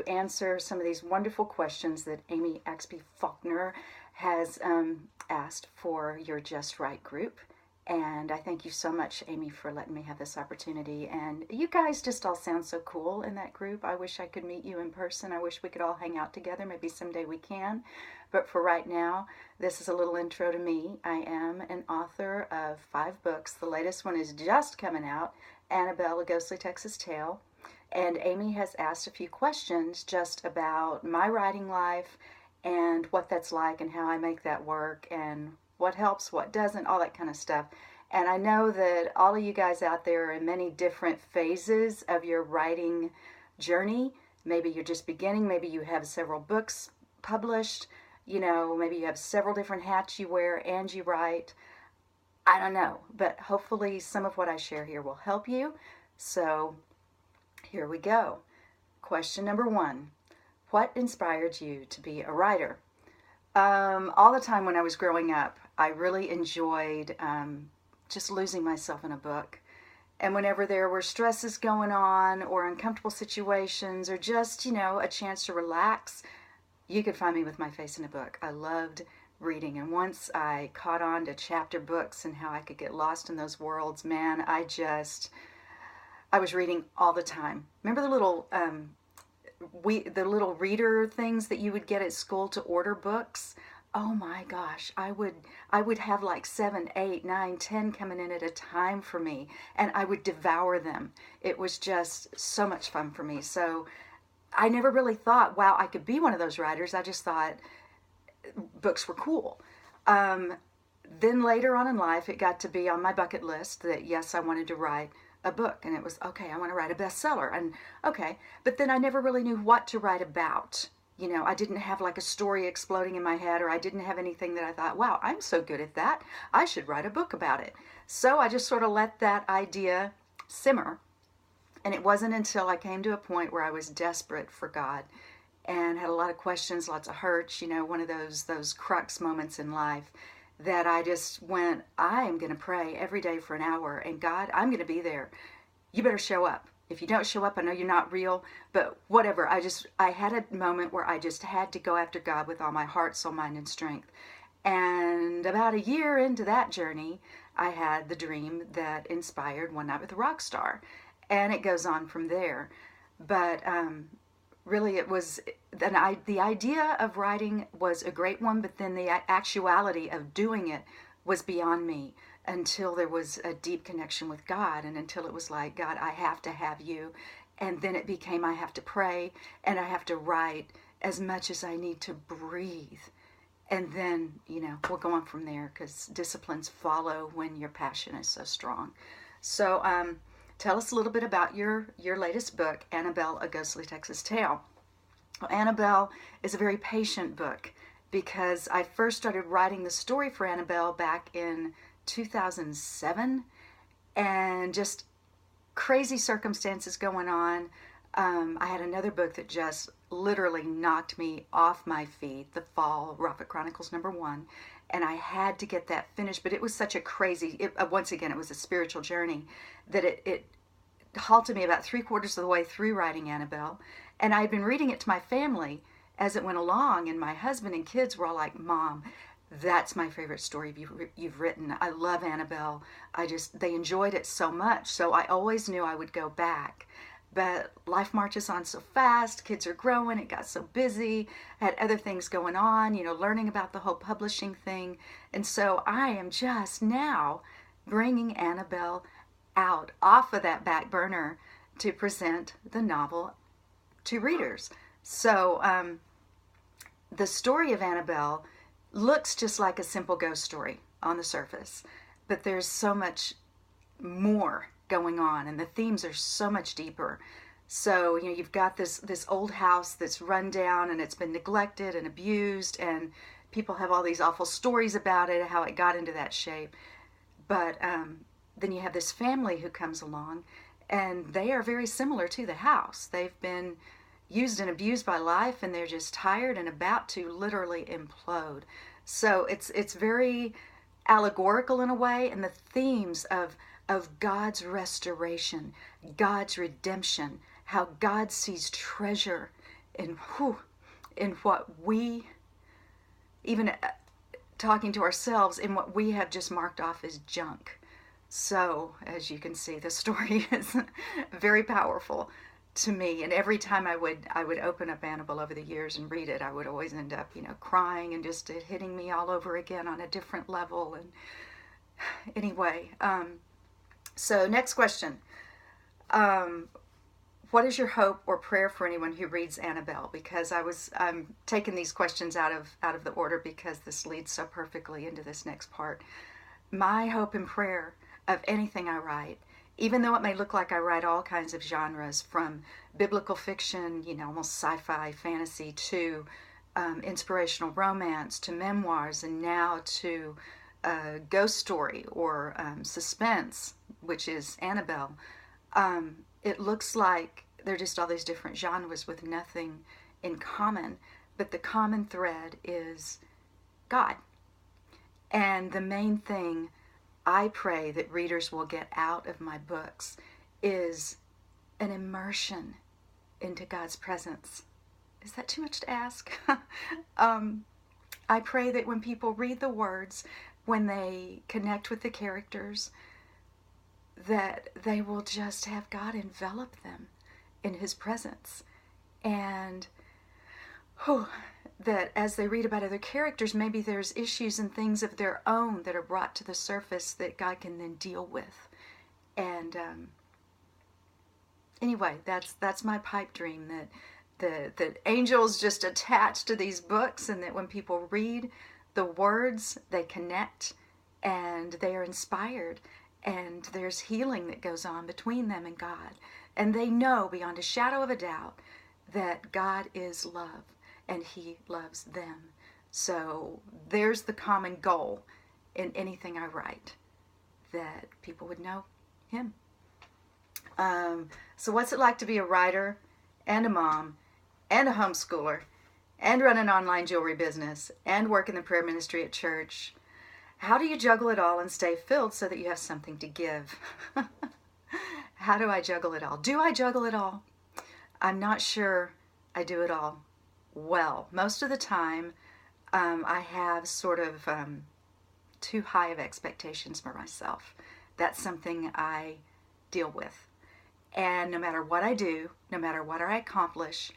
answer some of these wonderful questions that Amy Axby Faulkner has asked for your Just Right group. And I thank you so much, Amy, for letting me have this opportunity. And you guys just all sound so cool in that group. I wish I could meet you in person. I wish we could all hang out together. Maybe someday we can. But for right now, this is a little intro to me. I am an author of 5 books. The latest one is just coming out, Annabelle, A Ghostly Texas Tale. And Amy has asked a few questions just about my writing life and what that's like and how I make that work and what helps, what doesn't, all that kind of stuff. And I know that all of you guys out there are in many different phases of your writing journey. Maybe you're just beginning, maybe you have several books published, maybe you have several different hats you wear and you write. I don't know, but hopefully some of what I share here will help you. So here we go. Question number 1. What inspired you to be a writer? All the time when I was growing up, I really enjoyed just losing myself in a book. And whenever there were stresses going on or uncomfortable situations or just, a chance to relax, you could find me with my face in a book. I loved reading. And once I caught on to chapter books and how I could get lost in those worlds, man, I was reading all the time. Remember the little reader things that you would get at school to order books? Oh my gosh, I would have like 7, 8, 9, 10 coming in at a time for me, and I would devour them. It was just so much fun for me. So I never really thought, wow, I could be one of those writers. I just thought books were cool. Then later on in life, it got to be on my bucket list that yes, I wanted to write a book, and it was okay, I want to write a bestseller, and okay, but then I never really knew what to write about. I didn't have like a story exploding in my head, or I didn't have anything that I thought, wow, I'm so good at that, I should write a book about it. So I just sort of let that idea simmer, and it wasn't until I came to a point where I was desperate for God and had a lot of questions, lots of hurts, one of those crux moments in life, that I just went, I am going to pray every day for an hour, and God, I'm going to be there. You better show up. If you don't show up, I know you're not real, but whatever. I had a moment where I just had to go after God with all my heart, soul, mind, and strength. And about a year into that journey, I had the dream that inspired One Night with a Rock Star. And it goes on from there. But really, it was the idea of writing was a great one, but then the actuality of doing it was beyond me until there was a deep connection with God, and until it was like, God, I have to have you. And then it became, I have to pray and I have to write as much as I need to breathe. And then, we'll go on from there, because disciplines follow when your passion is so strong. So tell us a little bit about your latest book, Annabelle, A Ghostly Texas Tale. Well, Annabelle is a very patient book, because I first started writing the story for Annabelle back in 2007, and just crazy circumstances going on. I had another book that just literally knocked me off my feet, The Fall, Prophet Chronicles #1, and I had to get that finished, but it was such a crazy, once again, it was a spiritual journey, that it halted me about 3/4 of the way through writing Annabelle, and I had been reading it to my family as it went along, and my husband and kids were all like, Mom, that's my favorite story you've written. I love Annabelle. They enjoyed it so much. So I always knew I would go back. But life marches on so fast. Kids are growing. It got so busy. I had other things going on, learning about the whole publishing thing. And so I am just now bringing Annabelle out off of that back burner to present the novel to readers. So the story of Annabelle looks just like a simple ghost story on the surface, but there's so much more going on, and the themes are so much deeper. So you've got this old house that's run down, and it's been neglected and abused, and people have all these awful stories about it, how it got into that shape. But then you have this family who comes along, and they are very similar to the house. They've been used and abused by life, and they're just tired and about to literally implode. So it's very allegorical in a way, and the themes of God's restoration, God's redemption, how God sees treasure in in what we, even talking to ourselves, in what we have just marked off as junk. So, as you can see, the story is very powerful to me. And every time I would open up Annabelle over the years and read it, I would always end up, crying and just it hitting me all over again on a different level. And anyway, so next question. What is your hope or prayer for anyone who reads Annabelle? Because I'm taking these questions out of the order because this leads so perfectly into this next part. My hope and prayer of anything I write, even though it may look like I write all kinds of genres, from biblical fiction, almost sci-fi, fantasy, to inspirational romance, to memoirs, and now to ghost story or suspense, which is Annabelle. It looks like they're just all these different genres with nothing in common, but the common thread is God. And the main thing I pray that readers will get out of my books is an immersion into God's presence. Is that too much to ask? I pray that when people read the words, when they connect with the characters, that they will just have God envelop them in His presence. And that as they read about other characters, maybe there's issues and things of their own that are brought to the surface that God can then deal with. And anyway, that's my pipe dream, that angels just attach to these books, and that when people read the words, they connect and they are inspired, and there's healing that goes on between them and God. And they know beyond a shadow of a doubt that God is love and He loves them. So there's the common goal in anything I write, that people would know Him. So what's it like to be a writer and a mom and a homeschooler and run an online jewelry business and work in the prayer ministry at church? How do you juggle it all and stay filled so that you have something to give? How do I juggle it all? Do I juggle it all? I'm not sure I do it all well. Most of the time, I have sort of too high of expectations for myself. That's something I deal with. And no matter what I do, no matter what I accomplish,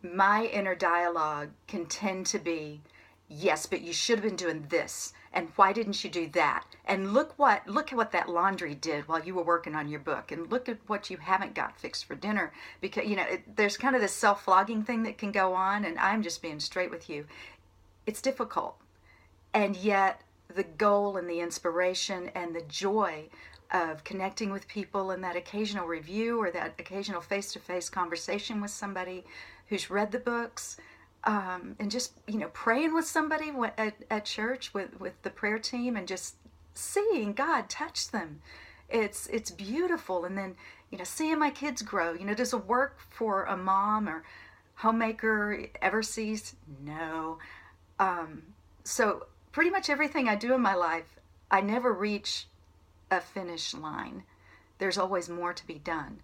my inner dialogue can tend to be, yes, but you should have been doing this, and why didn't you do that? And look at what that laundry did while you were working on your book, and look at what you haven't got fixed for dinner. Because there's kind of this self-flogging thing that can go on, and I'm just being straight with you. It's difficult, and yet the goal and the inspiration and the joy of connecting with people and that occasional review or that occasional face-to-face conversation with somebody who's read the books, and just praying with somebody at church with the prayer team, and just seeing God touch them, it's beautiful. And then seeing my kids grow. Does it work for a mom or homemaker ever cease? No. So pretty much everything I do in my life, I never reach a finish line. There's always more to be done.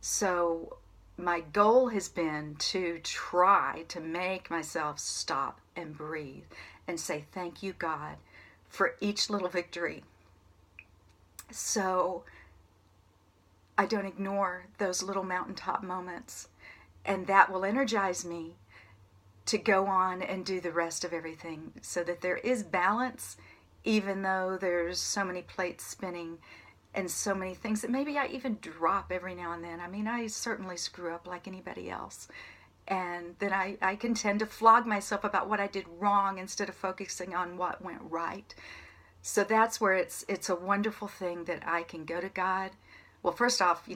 So my goal has been to try to make myself stop and breathe and say, thank you, God, for each little victory. So I don't ignore those little mountaintop moments. And that will energize me to go on and do the rest of everything, so that there is balance, even though there's so many plates spinning and so many things that maybe I even drop every now and then. I mean, I certainly screw up like anybody else. And then I can tend to flog myself about what I did wrong instead of focusing on what went right. So that's where it's a wonderful thing that I can go to God. Well, first off,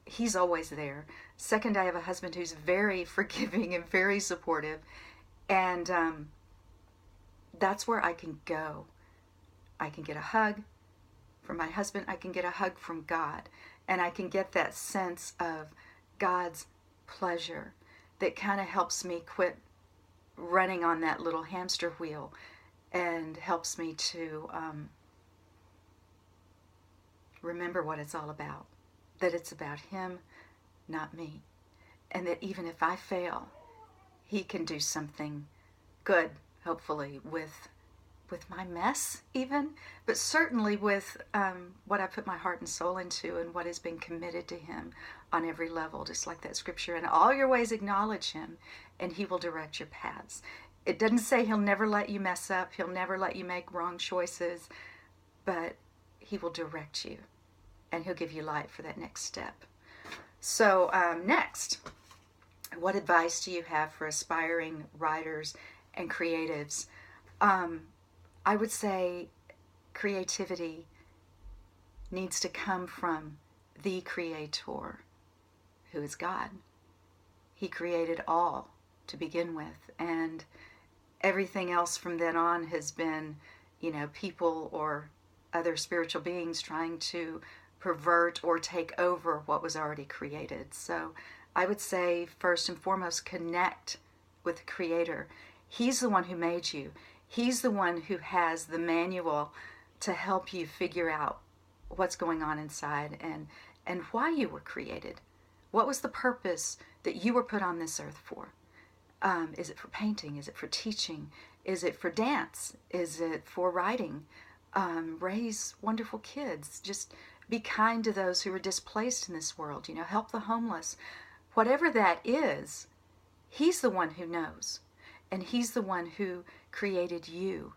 He's always there. Second, I have a husband who's very forgiving and very supportive. And that's where I can go. I can get a hug from my husband. I can get a hug from God. And I can get that sense of God's pleasure that kind of helps me quit running on that little hamster wheel, and helps me to remember what it's all about. That it's about Him, not me. And that even if I fail, He can do something good, hopefully, with my mess even, but certainly with what I put my heart and soul into and what has been committed to him on every level, just like that scripture. In all your ways acknowledge him, and he will direct your paths. It doesn't say he'll never let you mess up, he'll never let you make wrong choices, but he will direct you, and he'll give you light for that next step. So next, what advice do you have for aspiring writers and creatives? I would say creativity needs to come from the Creator, who is God. He created all to begin with, and everything else from then on has been, people or other spiritual beings trying to pervert or take over what was already created. So I would say, first and foremost, connect with the Creator. He's the one who made you. He's the one who has the manual to help you figure out what's going on inside and why you were created. What was the purpose that you were put on this earth for? Is it for painting? Is it for teaching? Is it for dance? Is it for writing? Raise wonderful kids. Just be kind to those who are displaced in this world. Help the homeless. Whatever that is, he's the one who knows. And he's the one who created you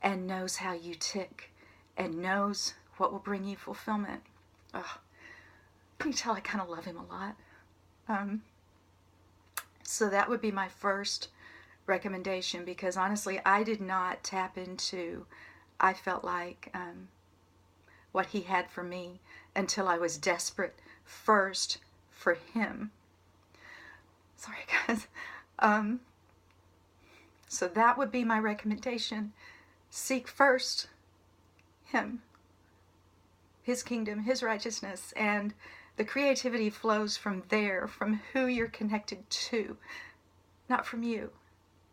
and knows how you tick and knows what will bring you fulfillment. Oh, can you tell I kind of love him a lot? So that would be my first recommendation, because honestly, I did not tap into, I felt like, what he had for me until I was desperate first for him. Sorry, guys. So that would be my recommendation. Seek first him, his kingdom, his righteousness, and the creativity flows from there, from who you're connected to, not from you.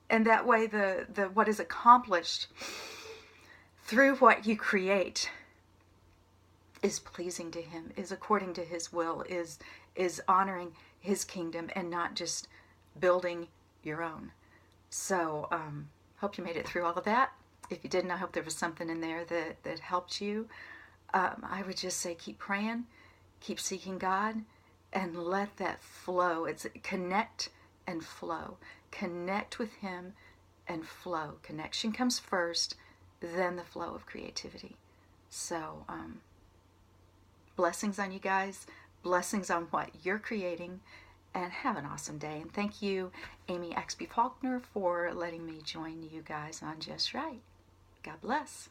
And that way the what is accomplished through what you create is pleasing to him, is according to his will, is honoring his kingdom and not just building your own. So hope you made it through all of that. If you didn't, I hope there was something in there that helped you. I would just say keep praying, keep seeking God, and let that flow. It's connect and flow. Connect with him and flow. Connection comes first, then the flow of creativity. So blessings on you guys. Blessings on what you're creating. And have an awesome day. And thank you, Amy Axby Faulkner, for letting me join you guys on Just Right. God bless.